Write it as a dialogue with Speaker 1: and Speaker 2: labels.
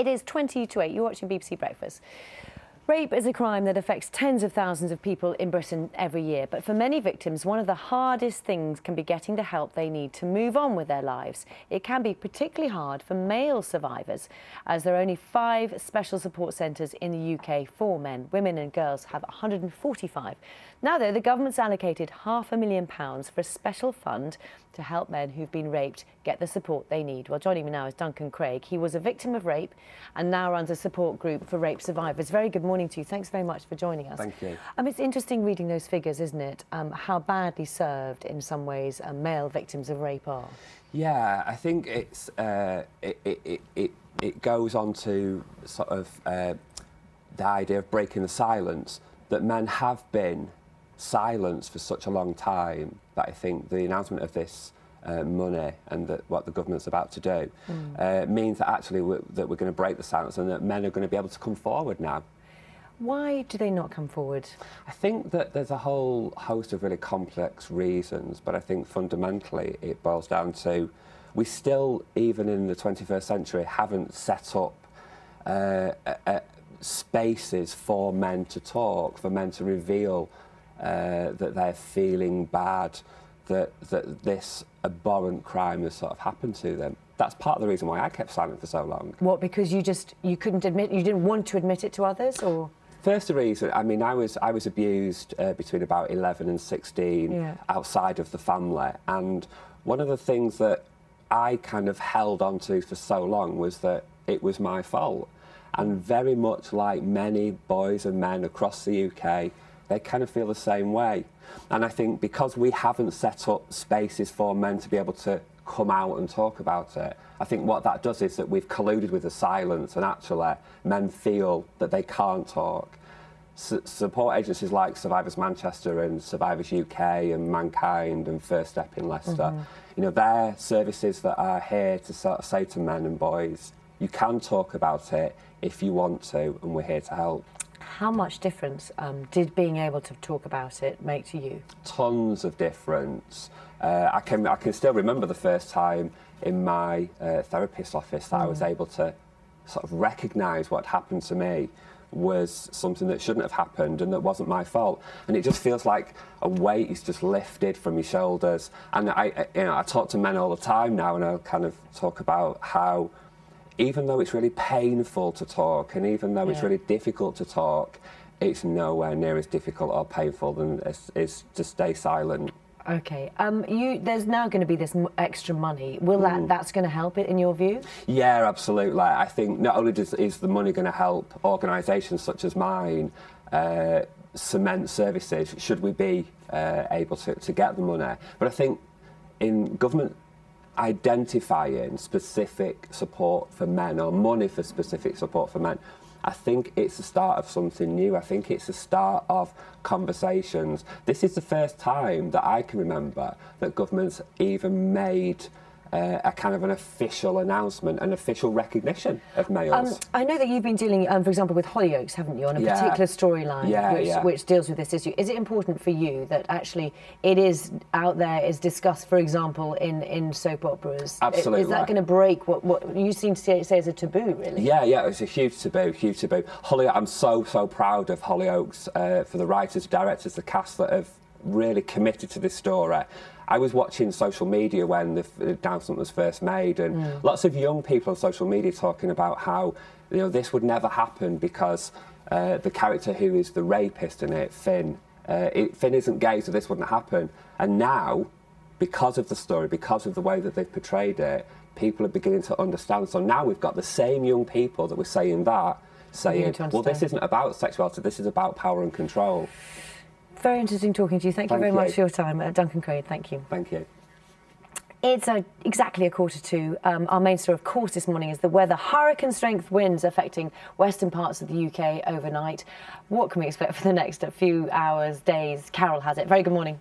Speaker 1: It is 20 to 8. You're watching BBC Breakfast. Rape is a crime that affects tens of thousands of people in Britain every year. But for many victims, one of the hardest things can be getting the help they need to move on with their lives. It can be particularly hard for male survivors, as there are only 5 special support centres in the UK for men. Women and girls have 145. Now, though, the government's allocated £500,000 for a special fund to help men who've been raped get the support they need. Well, joining me now is Duncan Craig. He was a victim of rape and now runs a support group for rape survivors. Very good morning to you. Thanks very much for joining us.
Speaker 2: Thank you.
Speaker 1: It's interesting reading those figures, isn't it? How badly served, in some ways, male victims of rape are.
Speaker 2: Yeah, I think it's it goes on to sort of the idea of breaking the silence, that men have been silenced for such a long time, that I think the announcement of this money and what the government's about to do means that actually we're going to break the silence and that men are going to be able to come forward now.
Speaker 1: Why do they not come forward?
Speaker 2: I think that there's a whole host of really complex reasons, but I think fundamentally it boils down to we still, even in the 21st century, haven't set up spaces for men to talk, for men to reveal that they're feeling bad, that this abhorrent crime has sort of happened to them. That's part of the reason why I kept silent for so long.
Speaker 1: What, because you couldn't admit, you didn't want to admit it to others, or?
Speaker 2: First reason, I mean, I was abused between about 11 and 16 outside of the family, and one of the things that I kind of held on to for so long was that it was my fault. And very much like many boys and men across the UK, they kind of feel the same way. And I think because we haven't set up spaces for men to be able to come out and talk about it, I think what that does is that we've colluded with the silence, and actually men feel that they can't talk. Support agencies like Survivors Manchester and Survivors UK and Mankind and First Step in Leicester, you know, they're services that are here to sort of say to men and boys, you can talk about it if you want to, and we're here to help.
Speaker 1: How much difference did being able to talk about it make to you?
Speaker 2: Tons of difference. I can still remember the first time in my therapist's office that I was able to sort of recognise what happened to me was something that shouldn't have happened and that wasn't my fault. And it just feels like a weight is just lifted from your shoulders. And I talk to men all the time now, and I'll kind of talk about how even though it's really painful to talk, and even though it's really difficult to talk, it's nowhere near as difficult or painful than it is to stay silent.
Speaker 1: OK. There's now going to be this extra money. Will that's going to help it, in your view? Yeah,
Speaker 2: absolutely. I think not only is the money going to help organisations such as mine cement services, should we be able to get the money, but I think in government identifying specific support for men, or money for specific support for men, I think it's the start of something new. I think it's the start of conversations. This is the first time that I can remember that government's even made a kind of an official announcement, an official recognition of males.
Speaker 1: I know that you've been dealing, for example, with Hollyoaks, haven't you, on a particular storyline which deals with this issue. Is it important for you that actually it is out there, is discussed, for example, in soap operas?
Speaker 2: Absolutely.
Speaker 1: Is that going to break what you seem to say is a taboo, really?
Speaker 2: Yeah, it's a huge taboo, huge taboo. I'm so proud of Hollyoaks, for the writers, directors, the cast that have really committed to this story. I was watching social media when the announcement was first made, and lots of young people on social media talking about how, you know, this would never happen because the character who is the rapist in it, Finn isn't gay, so this wouldn't happen. And now, because of the story, because of the way that they've portrayed it, people are beginning to understand. So now we've got the same young people that were saying that, saying, well, this isn't about sexuality, this is about power and control.
Speaker 1: Very interesting talking to you. Thank you very much for your time. Duncan Craig, thank you.
Speaker 2: Thank you.
Speaker 1: It's exactly 1:45. Our main story, of course, this morning is the weather. Hurricane-strength winds affecting western parts of the UK overnight. What can we expect for the next few hours, days? Carol has it. Very good morning.